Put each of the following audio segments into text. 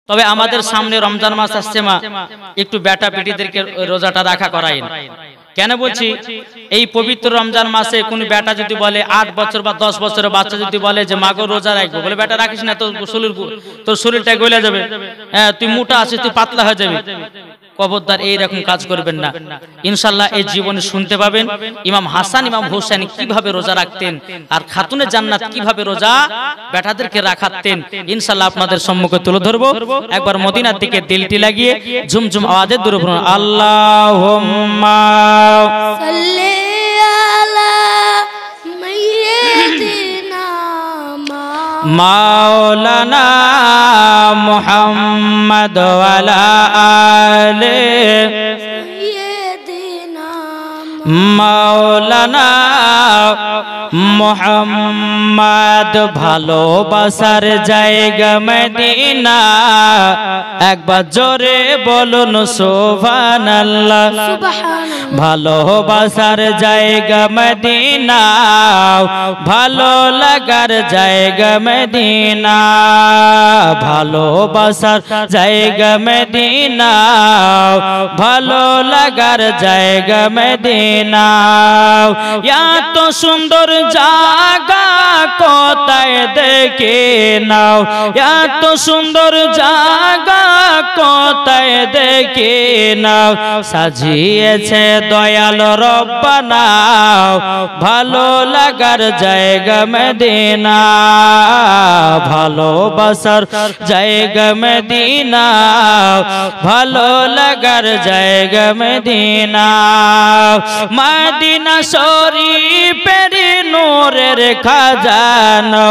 তবে আমাদের সামনে রমজান মাস আসছে মা, একটু বেটা বেটিদেরকে রোজাটা রাখা করাইন। কেন বলছি, এই পবিত্র রমজান মাসে কোন বেটা যদি বলে 8 বছর বা 10 বছরের বাচ্চা যদি বলে যে মাগো রোজা রাখবো, বলে বেটা রাখিস না, তোর শরীরটা গলে যাবে, হ্যাঁ তুই মোটা আছিস, তুই পাতলা হয়ে যাবে। খবরদার এইরকম কাজ করবেন না। ইনশাআল্লাহ এই জীবনে শুনতে পাবেন ইমাম হাসান ইমাম হোসেন কিভাবে রোজা রাখতেন আর খাতুনে জান্নাত কিভাবে রোজা বেটাদেরকে রাখাতেন। ইনশাআল্লাহ আপনাদের সম্মুখে তুলে ধরবো। একবার মদিনার দিকে দিলটি লাগিয়ে ঝুমঝুম আওয়াজে দূরে পড়ুন, আল্লাহুম্মা সাল্লি আলা মাইয়িতিনা মাওলানা মুহাম্মদ ওয়ালা আলে সাইয়্যিদিনা মাওলানা মুহাম্মদ। ভালোবাসার জায়গা মদিনা, একবার জোরে বলুন সুবহানাল্লাহ। ভালোবাসার জায়গা মদিনা, ভালো লাগার জায়গা মদিনা, ভালোবাসার জায়গা মদিনা, ভালো লাগার জায়গা মদিনা। এত সুন্দর জায়গা কোথায় দেখে নাও, এত সুন্দর জায়গা কোথায় দেখে নাও, সাজিয়েছে দয়াল রব্বানা, ভালো লাগার জায়গা মদিনা, ভালোবাসার জায়গা মদিনা, ভালো লাগার জায়গা মদিনা। মদিনা শরীফের নূরের খাজানা,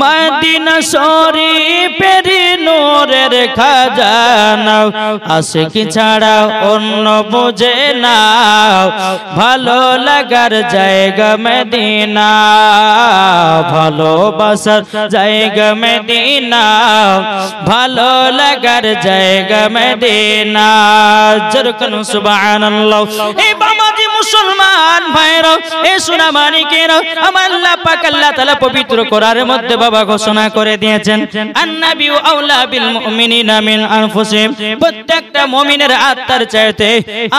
মদিনা শরীফের নূরের খাজানা, আশিক ছাড়া অন্য বুঝে না, ভালো লাগার জায়গা মদিনা, ভালোবাসার জায়গা মদিনা, ভালো লাগার জায়গা মদিনা। জরকান সুবহানাল্লাহ। এই বাবাজি মুসলমান ভাইরা, এই সোনা মানিকেরা, আমার আল্লাহ পাক আল্লাহ তাআলা পবিত্র কোরআনের মধ্যে বাবা ঘোষণা করে দিয়েছেন, আন-নাবিয়্যু আওলা বিল মুমিনিনা মিন আনফুসিহিম। প্রত্যেকটা মুমিনের আত্মার চাইতে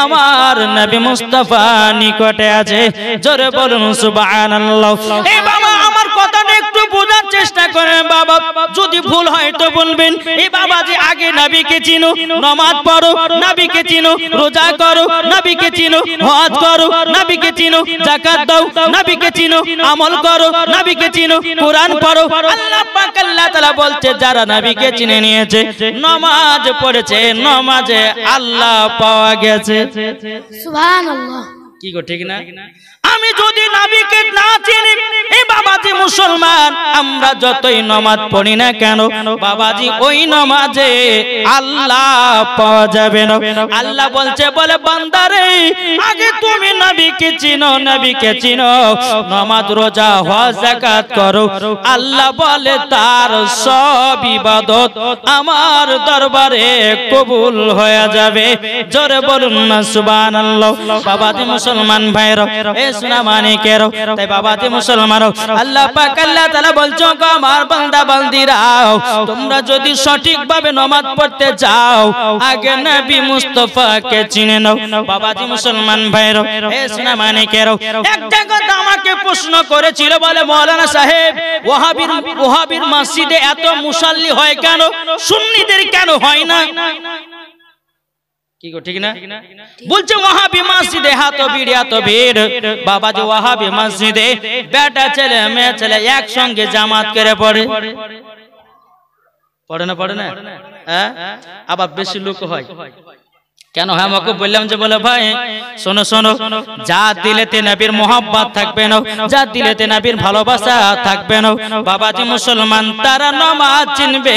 আমার নবী মুস্তাফা নিকটে আছে। জোরে বলুন সুবহানাল্লাহ। এই বাবা আমার কথাটা একটু বোঝার চেষ্টা করেন বাবা, যদি ভুল হয় তো বলবেন। এই বাবাজি আগে নবীকে চিনো, নামাজ পড়ো, নবীকে চিনো, রোজা করো, নবীকে চিনো, হজ করো, নবীকে চিনো, যাকাত দাও, নবীকে চিনো, আমল করো, নবীকে চিনো, কোরআন পড়ো। আল্লাহ পাক আল্লাহ তাআলা বলছে যারা নবীকে চিনে নিয়েছে, নামাজ পড়েছে, নামাজে আল্লাহ পাওয়া গেছে। সুবহানাল্লাহ। কি গো ঠিক না? আমি যদি নবীকে না চিনি, এই বাবাজি মুসলমান, আমরা যতই নামাজ পড়ি না কেন বাবাজি ওই নামাজে আল্লাহ পাওয়া যাবে না। আল্লাহ বলছে, বলে বান্দারে আগে তুমি নবীকে চিনো, নবীকে চিনো, নামাজ রোজা হজ যাকাত করো। আল্লাহ বলে তার সব ইবাদত আমার দরবারে কবুল হয়ে যাবে। জোরে বলুন না সুবহানাল্লাহ। বাবাজি মুসলমান ভাইরা, এ সোনা মানিকের, তাই বাবাজি মুসলমান, আল্লাহ পাক আল্লাহ তাআলা বলছো গো আমার বান্দা বান্দিরা, তোমরা যদি সঠিকভাবে নামাজ পড়তে চাও আগে নবী মুস্তাফাকে চিনে নাও। বাবাজি মুসলমান ভাইরা, এ সোনা মানিকের, একটা কথা আমাকে প্রশ্ন করেছিল, বলে মাওলানা সাহেব ওয়াহাবির মসজিদে এত মুসাল্লি হয় কেন, সুন্নিদের কেন হয় না? কি গো ঠিক না? বলছে ওয়াহাবি মসজিদে এত ভিড়। বাবা যে ওয়াহাবি মসজিদে বেটা ছেলে মেয়ে ছেলে একসঙ্গে জামাত করে পড়ে না? হ্যাঁ, আবার বেশি লোক হয় কেন? হ্যাঁ, আমাকে বললাম যে বলে ভাই শোনো শোনো, যা দিলেতে নবীর মোহাব্বত থাকবে না, যা দিলেতে নবীর ভালোবাসা থাকবে না, বাবাজি মুসলমান তারা নামাজ চিনবে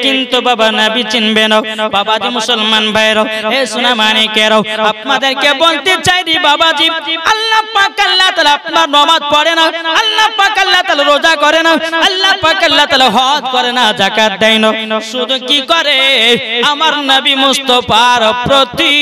কিন্তু বাবা নবী চিনবে না। বাবাজি মুসলমান ভাইরা, হে সোনা মানিকেরা, আপনাদেরকে বলতে চাই রে বাবাজি, আল্লাহ পাক আল্লাহ তাআলা আপনার নামাজ পড়ে না, আল্লাহ পাক আল্লাহ তাআলা রোজা করে না, আল্লাহ পাক আল্লাহ তাআলা হজ করে না, যাকাত দেয় না, শুধু কি করে আমার নবী মুস্তাফার প্রতি প্রতি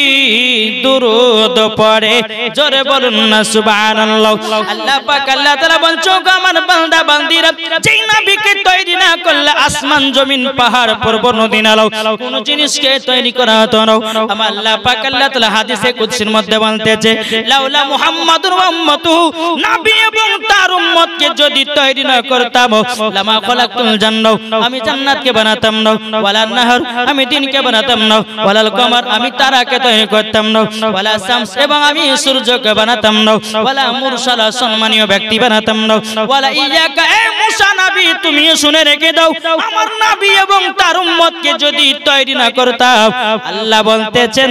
দুরূদ পড়ে, জোরে বলুন না সুবহানাল্লাহ। আল্লাহ পাক আল্লাহ তাআলা বলছো আমার বান্দা বান্দিরা, যেই নবীকে তৈরি না করলে আসমান জমিন পাহাড় পর্বত নদী নালা কোন জিনিসকে তৈরি করা হতো না। আমার আল্লাহ পাক আল্লাহ তাআলা হাদিসে কুদসির মধ্যে বলতেছে, লাউলা মুহাম্মাদুর ওয়া উম্মাতুহু, নবী এবং তার উম্মতকে যদি তৈরি না করতাম, লামা খলাকতুল জান্নাহ, আমি জান্নাতকে বানাতাম না, ওয়ালা নাহর, আমি দিনকে বানাতাম না, ওয়ালাল কমর, আমি তারাকে তৈরি করতাম না, ওয়ালা শামস, এবং আমি সূর্যকে বানাতাম না, ওয়ালা মুরসালা, সম্মানীয় ব্যক্তি বানাতাম না, ওয়ালা ইয়াকা, এ মুসা নবী তুমি শুনে রেখে দাও, আমার নবী এবং তার উম্মতকে যদি তৈরি না করতাম, আল্লাহ বলতেছেন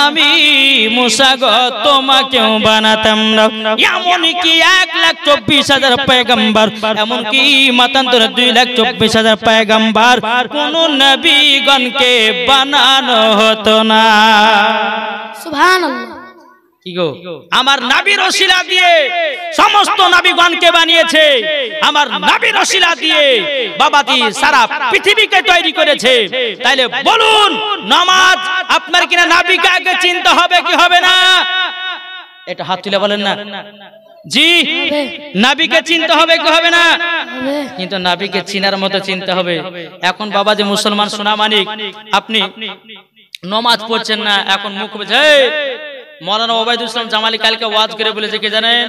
আমি মুসা গো তোমাকেও বানাতাম না। এমন কি 1,24,000 পয়গম্বর, এমন কি মতান্তরে 2,24,000 পয়গম্বর, কোন নবীগণকে বানানো হতো না। সুবহানাল্লাহ। কি গো, আমার নবীর ওসিলা দিয়ে সমস্ত নবীগণকে বানিয়েছে, আমার নবীর ওসিলা দিয়ে বাবাজি সারা পৃথিবীকে তৈরি করেছে। তাইলে বলুন, নামাজ আপনার কিনা নবীকে আগে চিনতে হবে কি হবে না? এটা হাত তুলে বলেন না জি, নবীকে চিনতে হবে কি হবে না? কিন্তু নবীকে চিনার মতো চিনতে হবে। এখন বাবাজি মুসলমান সোনা মানিক, আপনি নামাজ পড়ছেন না, এখন মুখ বুঝে মৌলানা ওবায়দুল ইসলাম জামালি কালকে ওয়াজ করে বলেছে কি জানেন,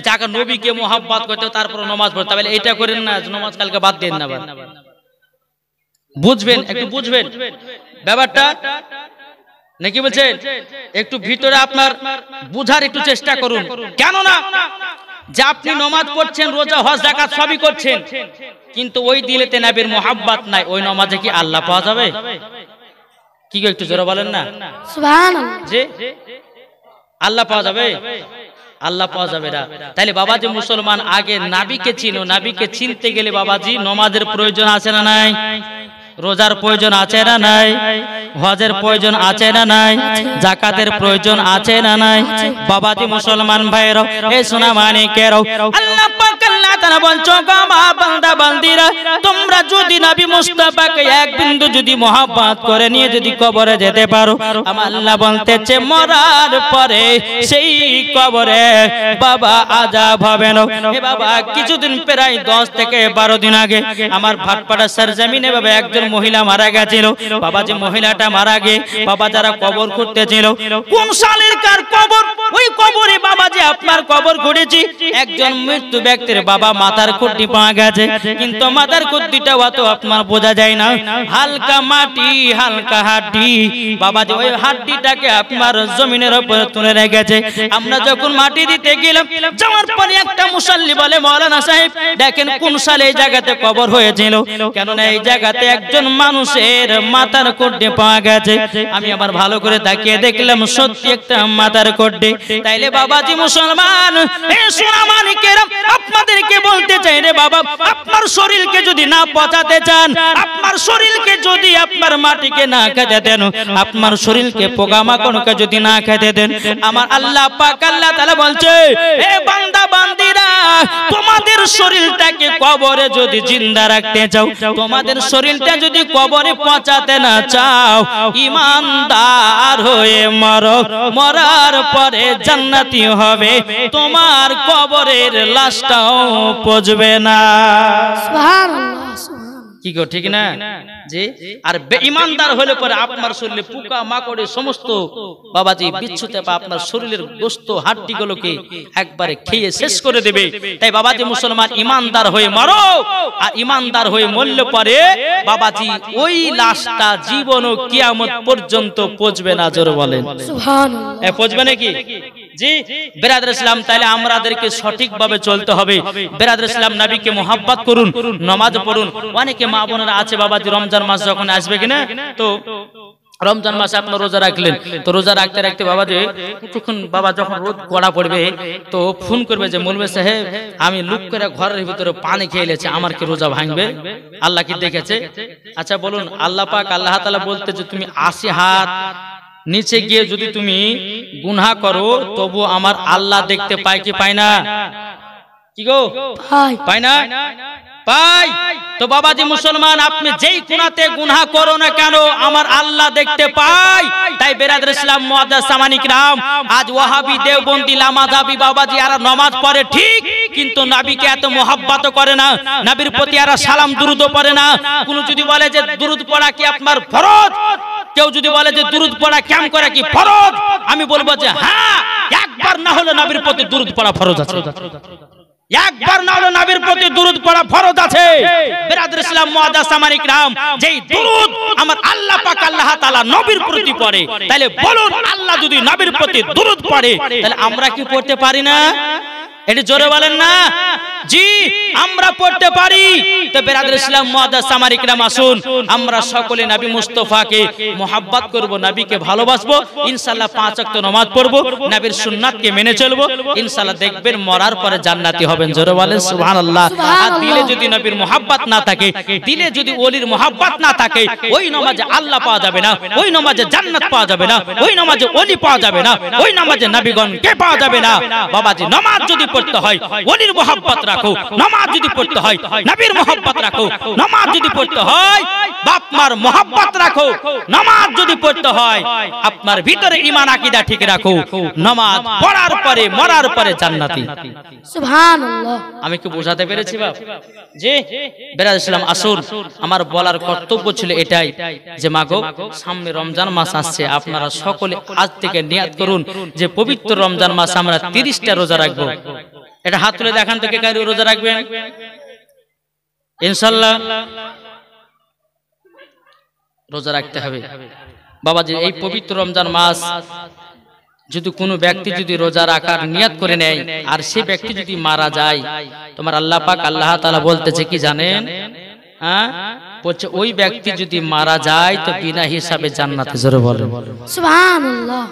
যাকে নবীকে মোহাব্বত করতে তারপর নামাজ পড়তে হবে, এটা করেন না, নামাজ কালকে বাদ দেন না। বুঝবেন, একটু বুঝবেন ব্যাপারটা নাকি বলছেন, একটু ভিতরে আপনার বুঝার একটু চেষ্টা করুন। কেন না যে আপনি নামাজ পড়ছেন, রোজা হজ যাকাত সবই করছেন, কিন্তু ওই দিলেতে নবীর মোহাব্বত নাই, ওই নামাজে কি আল্লাহ পাওয়া যাবে? কি একটু জোরে বলেন না সুবহানাল্লাহ। জি, আল্লাহ পাওয়া যাবে? আল্লাহ পাওয়া যাবে না। তাইলে বাবাজি মুসলমান আগে নবীকে চিনো, নবীকে চিনতে গেলে বাবাজি নামাজের প্রয়োজন আছে না নাই? রোজার প্রয়োজন আছে না নাই? হজের প্রয়োজন আছে না নাই? যাকাতের প্রয়োজন আছে না নাই? বাবাজি মুসলমান ভাইরা, এই সোনা মানিকেরা, আল্লাহ পাক আল্লাহ তাআলা বলছো আমার বান্দা বান্দিরা, তোমরা যদি নবী মুস্তাফাকে এক বিন্দু যদি মোহাব্বত করে নিয়ে যদি কবরে যেতে পারো, আমার আল্লাহ বলতেছে মরার পরে সেই কবরে বাবা আযাব হবে না। এ বাবা কিছুদিন প্রায় 10 থেকে 12 দিন আগে আমার ভাটপাড়া সরজমিনে বাবা একজন মহিলা মারা গেছিল। বাবা যে মহিলাটা মারা গে বাবা যারা কবর খুঁড়তেছিল, কোন সালের কার কবর, ওই কবরে বাবা যে আপনার কবর খুঁড়েছি, একজন মৃত্যু ব্যক্তির বাবা মাথার খুঁটি পাওয়া গেছে, কিন্তু মাথার খুঁটিটা অত আপনার বোঝা যায় না, হালকা মাটি হালকা হাড্ডি। বাবা যে ওই হাড্ডিটাকে আপনার জমিনের উপরে তুলে রেখেছে। আমরা যখন মাটি দিতে গেলাম, যাওয়ার পরে একটা মুসাল্লি বলে মাওলানা সাহেব দেখেন কোন সালে এই জায়গাতে কবর হয়েছিল, কেননা এই জায়গাতে একজন মানুষের মাথার খুঁটি পাওয়া গেছে। আমি আবার ভালো করে তাকিয়ে দেখলাম সত্যি একটা মাথার খুঁটি। তাইলে বাবাজি মুসলমান, এই সোনা মানিকেরা, আপনাদেরকে বলতে চাই রে বাবা, আপনার শরীরকে যদি না পচাতে চান, আপনার শরীরকে যদি আপনার মাটিকে না খেতে দেন, আপনার শরীরকে পোকামাকড়কে যদি না খেতে দেন, আমার আল্লাহ পাক আল্লাহ তাআলা বলছে এ বান্দা বান্দিরা, তোমাদের শরীরটাকে কবরে যদি জিন্দা রাখতে চাও, তোমাদের শরীরটা যদি কবরে পচাতে না চাও, ঈমানদার হয়ে মরো, মরার পরে জান্নাতি হবে, তোমার কবরের লাশটাও পচবে না। সুবহানাল্লাহ সুবহানাল্লাহ। কি গো ঠিক না জি? আর বেঈমানদার হলে পরে আপনার শরীরে পোকা মাকড়ে সমস্ত বাবাজি বিচ্ছুতে বা আপনার শরীরের গোশত হাড্ডিগুলোকে একবারে খেয়ে শেষ করে দেবে। তাই বাবাজি মুসলমান ইমানদার হয়ে মরো, আর ইমানদার হয়ে মরলে পরে বাবাজি ওই লাশটা জীবন ও কিয়ামত পর্যন্ত পচবে না। জোরে বলেন সুবহানাল্লাহ। পচবে নাকি জি? বিরাদর ইসলাম, তাহলে আমাদেরকে সঠিকভাবে চলতে হবে। বিরাদর ইসলাম, নবীকে মোহাব্বত করুন, নামাজ পড়ুন। অনেকে মা বোনেরা আছে বাবাজি রমজান মাস যখন আসবে কিনা, তো রমজান মাসে আপনার রোজা রাখলেন, তো রোজা রাখতে রাখতে বাবা যে কিছুক্ষণ বাবা যখন রোদ কড়া পড়বে, তো ফোন করবে যে মৌলভী সাহেব আমি লুক করে ঘরের ভিতরে পানি খেয়ে লেছে, আমার কি রোজা ভাঙবে? আল্লাহ কি দেখেছে? আচ্ছা বলুন, আল্লাহ পাক আল্লাহ তাআলা বলতে যে তুমি 80 হাত নিচে গিয়ে যদি তুমি গুনাহ করো, তবু আমার আল্লাহ দেখতে পায় কি পায় না? কি গো পায় না? পাই। তো বাবাজি মুসলমান, আপনি যেই কোনাতে গুনাহ করো না কেন আমার আল্লাহ দেখতে পাই। তাই বেরাদর ইসলাম মুআজ্জাজ সামানিক রাম, আজ ওয়াহাবি দেওবন্দি লামাযাবি বাবাজি আর নামাজ পড়ে ঠিক, কিন্তু নবীকে এত মোহাব্বত করে না, নবীর প্রতি আর সালাম দুরুদ পড়ে না। কোন যদি বলে যে দুরুদ পড়া কি আপনার ফরজ, কেউ যদি বলে যে দুরুদ পড়া কেম করে কি ফরজ, আমি বলবো যে হ্যাঁ, একবার না হলে নবীর প্রতি দুরুদ পড়া ফরজ আছে, একবার না হলে নবীর প্রতি দুরুদ পড়া ফরজ আছে। বেরাদর ইসলাম মুআজ্জাজ সামানিক রাম, যেই দুরুদ আমার আল্লাহ পাক আল্লাহ তাআলা নবীর প্রতি পড়ে, তাহলে বলুন আল্লাহ যদি নবীর প্রতি দুরুদ পড়ে তাহলে আমরা কি পড়তে পারি না? এটি জোরে বলেন না। জি, আমরা পড়তে পারি। তো বেরাদর ইসলাম মুআজ্জাজ সামানিক রাম, আসুন আমরা সকলে নবী মুস্তাফাকে মোহাব্বত করব, নবীকে ভালোবাসবো, ইনশাআল্লাহ 5 ওয়াক্ত নামাজ পড়বো, নবীর সুন্নাতকে মেনে চলবো, ইনশাআল্লাহ দেখবেন মরার পরে জান্নাতি হবেন। জোরে বলেন সুবহানাল্লাহ। আর দিলে যদি নবীর মোহাব্বত না থাকে, দিলে যদি ওলির মোহাব্বত না থাকে, ওই নামাজে আল্লাহ পাওয়া যাবে না, ওই নামাজে জান্নাত পাওয়া যাবে না, ওই নামাজে ওলি পাওয়া যাবে না, ওই নামাজে নবীগণকে পাওয়া যাবে না। বাবাজি নামাজ যদি পড়তে হয় ওলির মোহাব্বত রাখো, নামাজ যদি পড়তে হয় নবীর মোহাব্বত রাখো, নামাজ যদি পড়তে হয় বাপ মার মোহাব্বত রাখো, নামাজ যদি পড়তে হয় আপনার ভিতরে ঈমান আকীদা ঠিক রাখো, নামাজ পড়ার পরে মরার পরে জান্নাতি। সুবহানাল্লাহ। আমি কি বোঝাতে পেরেছি বাপ? জি বেরাদর ইসলাম, আসুন আমার বলার কর্তব্য ছিল এটাই যে মাগো সামনে রমজান মাস আসছে, আপনারা সকলে আজ থেকে নিয়াত করুন যে পবিত্র রমজান মাস আমরা 30টা রোজা রাখবো। এটা হাত তুলে দেখান তো কে কারি রোজা রাখবেন ইনশাআল্লাহ। রোজা রাখতে হবে বাবাজি। এই পবিত্র রমজান মাস যদি কোনো ব্যক্তি যদি রোজা রাখার নিয়াত করে নেয় আর সে ব্যক্তি যদি মারা যায়, তোমার আল্লাহ পাক আল্লাহ তাআলা বলতেছে কি জানেন? হ্যাঁ বলছে ওই ব্যক্তি যদি মারা যায় তো বিনা হিসাবে জান্নাতে। জোরে বলেন সুবহানাল্লাহ।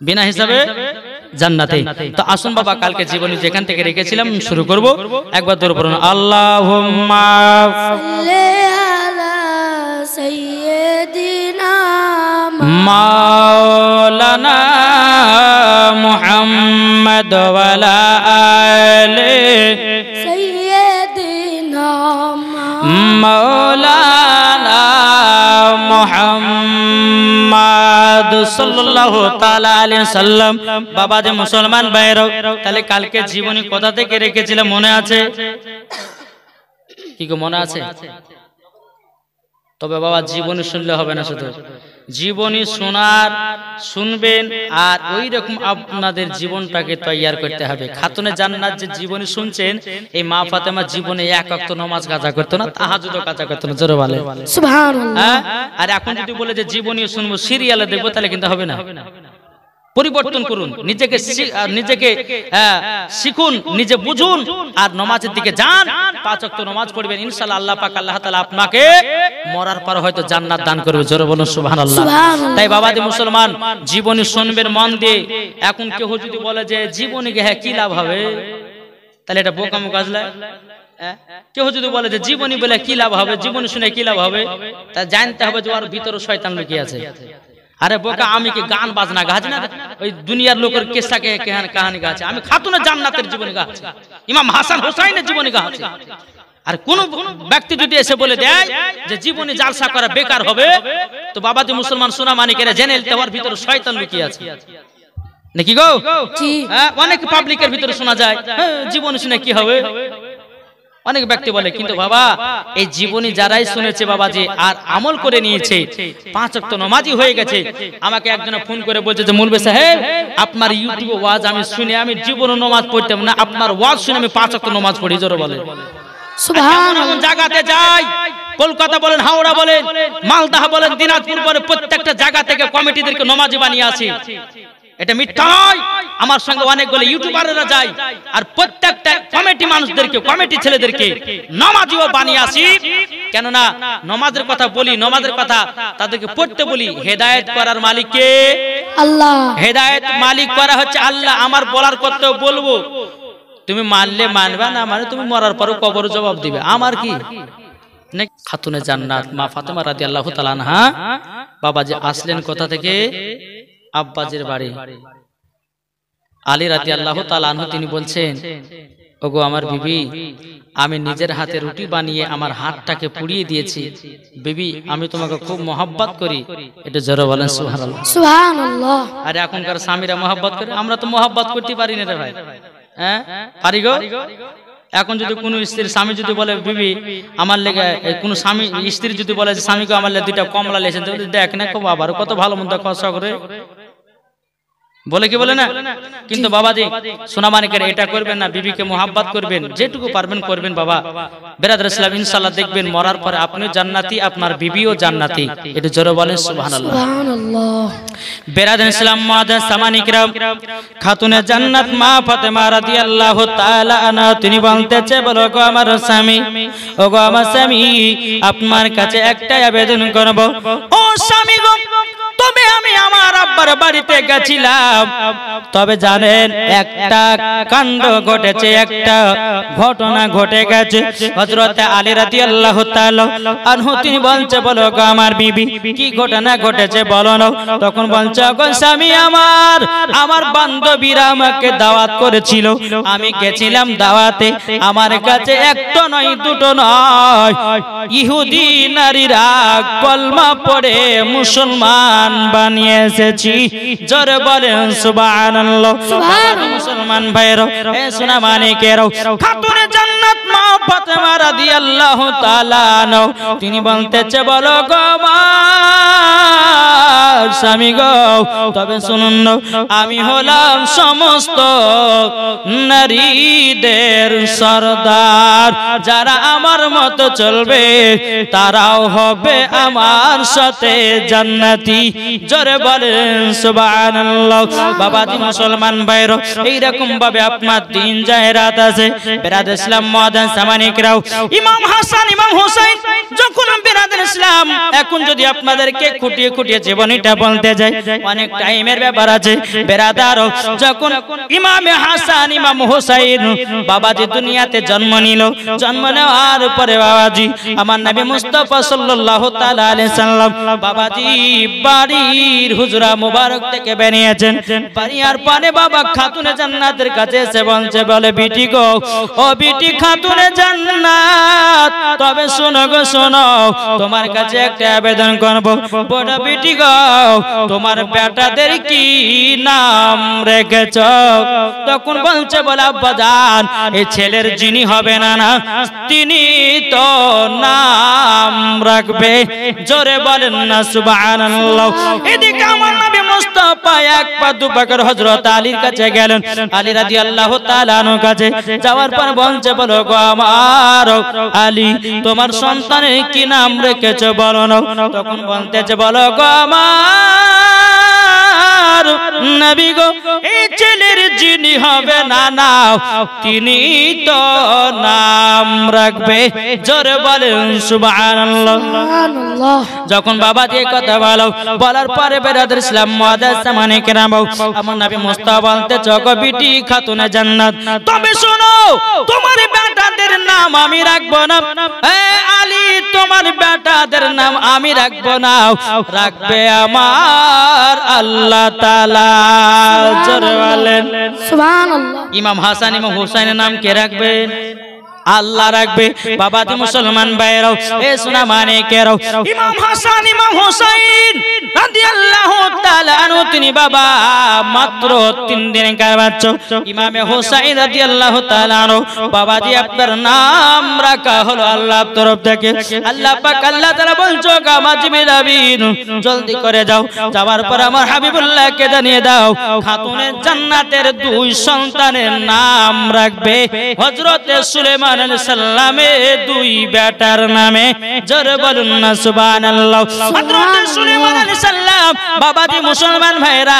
বিনা হিসাবে জান্নাতে। তো আসুন বাবা কালকে জীবনী যেখান থেকে রেখেছিলাম শুরু করব। একবার দরুদ পড়ুন, আল্লাহুম্মা সাল্লি আলা সাইয়্যিদিনা মাওলানা মুহাম্মদ ওয়া আলা আলি সাইয়্যিদিনা মাওলানা মুহাম্মদ সাল্লাল্লাহু তাআলা আলাইহি সাল্লাম। বাবা যে মুসলমান ভাইরা, তাহলে কালকে জীবনী কোথা থেকে রেখেছিলাম মনে আছে? কি গো মনে আছে? তবে বাবা জীবনী শুনলে হবে না, শুধু জীবনী শুনবেন আর ওই রকম আপনাদের জীবনটাকে তৈয়ার করতে হবে। খাতুনে জান্নাত যে জীবনী শুনছেন, এই মা ফাতেমা জীবনে এক ওয়াক্ত নামাজ কাজা করতো না, তাহাজ্জুদও কাজা করতো না। জোরে বলে সুবহানাল্লাহ। আর এখন যদি বলে যে জীবনী শুনবো সিরিয়ালে দেখবো, তাহলে কিন্তু হবে না। পরিবর্তন করুন, নিজেকে শিখুন, নিজে বুঝুন আর নামাজের দিকে যান। 5 ওয়াক্ত নামাজ পড়বেন, ইনশাআল্লাহ আল্লাহ পাক আল্লাহ তাআলা আপনাকে মরার পর হয়তো জান্নাত দান করবে। জোরে বলুন সুবহানাল্লাহ। তাই বাবাজি মুসলমান জীবনী শুনবেন মন দিয়ে। এখন কেউ যদি বলে যে জীবনীকে হ্যাঁ কি লাভ হবে, তাহলে এটা বোকামো কাজ লাগে। কেউ যদি বলে যে জীবনী বলে কি লাভ হবে, জীবনী শুনে কি লাভ হবে, তা জানতে হবে যে ওর ভিতরে শয়তান লুকিয়ে আছে। আরে বোকা, আমি কি গান বাজনা গাছ না, ওই দুনিয়ার লোকের কেসাকে কাহানি গাছে? আমি খাতুনের জান্নাতের জীবনী গাছ, ইমাম হাসান হোসাইনের জীবনী গাছ। আর কোন ব্যক্তি যদি এসে বলে দেয় যে জীবনী জালসা করা বেকার হবে, তো বাবাজি মুসলমান সোনা মানিকেরা জেনে নিতে ওর ভিতরে শয়তান লুকিয়ে আছে নাকি গো? অনেক পাবলিকের ভিতরে শোনা যায় জীবনী শুনে কি হবে, অনেক ব্যক্তি বলে। কিন্তু বাবা এই জীবনী যারাই শুনেছে বাবাজি আর আমল করে নিয়েছে, 5 ওয়াক্ত নামাজি হয়ে গেছে। আমাকে একজন ফোন করে বলছে যে মৌলভী সাহেব আপনার ইউটিউবে ওয়াজ আমি শুনে আমি জীবনে নামাজ পড়তাম না, আপনার ওয়াজ শুনে আমি 5 ওয়াক্ত নামাজ পড়ি। জোরে বলে সুবহানাল্লাহ। জায়গাতে যাই, কলকাতা বলেন, হাওড়া বলেন, মালদা বলেন, দিনাজপুর বলেন, প্রত্যেকটা জায়গা থেকে কমিটিদেরকে নামাজি বানিয়ে আসি। এটা মিথ্যা নয়। আমার সঙ্গে অনেকগুলো ইউটিউবাররা যায় আর প্রত্যেকটা কমিটি মানুষদেরকে, কমিটি ছেলেদেরকে নামাজিও বানিয়ে আসি। কেননা নামাজের কথা বলি, নামাজের কথা তাদেরকে পড়তে বলি। হেদায়েত করার মালিক কে? আল্লাহ। হেদায়েত মালিক করা হচ্ছে আল্লাহ। আমার বলার কথা বলবো, তুমি মানলে মানবা, না মানে তুমি মরার পরও কবর জবাব দিবে। আমার কি? খাতুনে জান্নাত মা ফাতেমা রাদিয়াল্লাহু তাআলা আনহা বাবাজি আসলেন কোথা থেকে? আব্বাজির বাড়ি। আলী রাদিয়াল্লাহু তাআলা আনহু তিনি বলছেন ওগো আমার বিবি, আমি নিজের হাতে রুটি বানিয়ে আমার হাতটাকে পুড়িয়ে দিয়েছি। বিবি, আমি তোমাকে খুব মহব্বত করি। এটা জোরে বলেন সুবহানাল্লাহ। সুবহানাল্লাহ। আরে এখনকার স্বামীরা মহব্বত করে, আমরা তো মহব্বত করতে পারি না রে ভাই। হ্যাঁ পারি গো। এখন যদি কোনো স্ত্রীর স্বামী যদি বলে বিবি আমার লেগে, কোনো স্বামী স্ত্রী যদি বলে যে স্বামীকে আমার লেগে দুইটা কমলা লেছেন, দেখ না আবার কত ভালো মন্দ খরচা করে, বলে কি বলে না? কিন্তু বাবাজি সোনামানিকের এটা করবেন না, বিবিকে মোহাব্বত করবেন, যেটুকু পারবেন করবেন বাবা। বেরাদর ইসলাম ইনশাআল্লাহ দেখবেন মরার পরে আপনিও জান্নাতি, আপনার বিবিও জান্নাতি। এটা জোরে বলেন সুবহানাল্লাহ। সুবহানাল্লাহ। বেরাদর ইসলাম মুআজ্জাজ সামানিকরাম, খাতুনে জান্নাত মা ফাতেমা রাদিয়াল্লাহু তাআলা আনহা তিনি বলতেছে, বলো গো আমার স্বামী, ও গো আমার স্বামী, আপনার কাছে একটাই আবেদন করব। ও স্বামী গো, তবে আমি আমার আব্বার বাড়িতে গেছিলাম, তবে জানেন একটা কাণ্ড ঘটেছে, একটা ঘটনা ঘটে গেছে। হযরত আলী রাদিয়াল্লাহু তাআলা আনহু তিনি বলছে, বলো গো আমার বিবি, কি ঘটনা ঘটেছে বলো না। তখন বলছে, গো স্বামী আমার বান্ধবীরা আমাকে দাওয়াত করেছিল, আমি গেছিলাম দাওয়াতে, আমার কাছে একটা নয় দুটো নয়, ইহুদি নারীরা কলমা পড়ে মুসলমান বানিয়ে এসেছি। জোরে বলেন সুবহানাল্লাহ। মুসলমান ভাইরা, এ সোনা মানিকেরা, খাতুনে জান্নাত মা ফাতেমা রাদিয়াল্লাহু তাআলা আনহা তিনি বলতেছে, বলো গো আমার স্বামী গো, তবে শুনুন না, আমি হলাম সমস্ত নারীদের সরদার, যারা আমার মতো চলবে তারাও হবে আমার সাথে জান্নাতি। জোরে বলেন সুবহানাল্লাহ। বাবাজি মুসলমান ভাইরা, এইরকম ভাবে আপনার দিন যায় রাত আছে। বেরাদর ইসলাম মুআজ্জাজ সামানিকরাও, ইমাম হাসান ইমাম হোসেন যখন বেরাদর ইসলাম, এখন যদি আপনাদেরকে খুঁটিয়ে খুঁটিয়ে জীবনীটা বলতে যাই অনেক টাইমের ব্যাপার আছে। বেরাদার, যখন ইমাম হাসান ইমাম হোসেন বাবাজি দুনিয়াতে জন্ম নিল, জন্ম নেওয়ার পরে বাবাজি আমার নবী মুস্তাফা সাল্লাল্লাহু তাআলা আলাইহি সাল্লাম বাবাজি বাড়ির হুজরা মুবারক থেকে বেরিয়েছেন। বাড়ির পানে বাবা খাতুনে জান্নাতের কাছে এসে বলছে, বলে বিটি গো, ও বিটি খাতুনে জান্নাত, তবে শোনো গো শোনো, তোমার কাছে একটা আবেদন করব। বড় বিটি গো, তোমার বেটাদের কি নাম রেখেছ? তখন বলছে, বলে আব্বা জান, এই ছেলের যিনি হবে না না, তিনি তো নাম রাখবে। জোরে বলেন না সুবহানাল্লাহ। এদিকে আমার নবী মুস্তাফা এক পা দুপা করে হযরত আলীর কাছে গেলেন। আলী রাদিয়াল্লাহু তাআলা আনহু কাছে যাওয়ার পর বলছে, বলো গো আমার আলী, তোমার সন্তানের কি নাম রেখেছো বলো না। তখন বলতেছে, বলো গো আমার নবী গো, এই ছেলের যিনি হবে না না, তিনি তো নাম রাখবে। জোরে বলেন সুবহানাল্লাহ। যখন বাবা দিয়ে কথা বলো, বলার পরে বেরাদর ইসলাম মুআজ্জাজ সামানিকরাম, আমার নবী মুস্তাফা বলতে, চক বিটি খাতুনে জান্নাত, তবে শোনো, তোমার বেটাদের নাম আমি রাখবো না। এ আলী, তোমার বেটাদের নাম আমি রাখবো না, রাখবে আমার আল্লাহ তাআলা। জোরে বলেন সুবহানাল্লাহ। ইমাম হাসান ইমাম হুসাইনের নাম কে রাখবেন? আল্লাহ রাখবে। বাবাজি মুসলমান ভাইরাও, এ সোনা মানিকেরাও, ইমাম হাসান ইমাম হুসাইন রাদিয়াল্লাহু তাআলা আনহু তিনি বাবা মাত্র 3 দিনের বাচ্চা। ইমামে হুসাইন রাদিয়াল্লাহু তাআলা আনহু, বাবাজি আপনার নাম রাখা হলো আল্লাহর তরফ থেকে। আল্লাহ পাক আল্লাহ তাআলা বলছো, আমার জিবরাইল জলদি করে যাও, যাওয়ার পর আমার হাবিবুল্লাহকে জানিয়ে দাও, খাতুনের জান্নাতের 2 সন্তানের নাম রাখবে হযরত সুলাইমান আলাইহিস সালামের 2 বেটার নামে। জোরে বলুন না সুবহানাল্লাহ। হযরত সুলাইমান আলাইহিস সালাম, বাবাজি মুসলমান ভাইরা,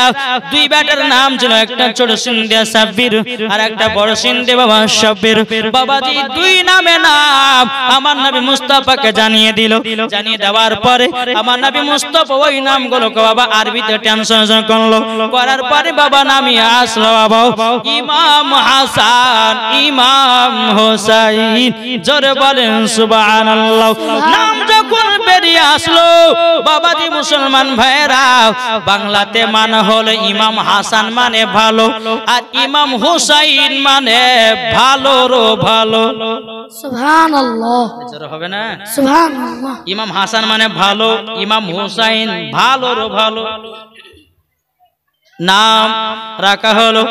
2 বেটার নাম ছিল, একটা ছোট সিন্ধে সাব্বির আর একটা বড় সিন্ধে বাবা সাব্বির। বাবাজি 2 নামে নাম আমার নবী মুস্তাফাকে জানিয়ে দিল। জানিয়ে দেওয়ার পরে আমার নবী মুস্তাফা ওই নামগুলোকে বাবা আরবিতে ট্রান্সলেশন করলো। করার পরে বাবা নামিয়ে আসলো বাবা ইমাম হাসান ইমাম হোসেন। জোরে বলেন সুবহানাল্লাহ। নাম যখন বেরিয়ে আসলো বাবাজি মুসলমান ভাইরা বাংলাতে মানে হলো ইমাম হাসান মানে ভালো আর ইমাম হুসাইন মানে ভালোরও ভালো সুবহানাল্লাহ হবে না সুবহানাল্লাহ ইমাম হাসান মানে ভালো ইমাম হুসাইন ভালোরও ভালো নাম রাখা হলো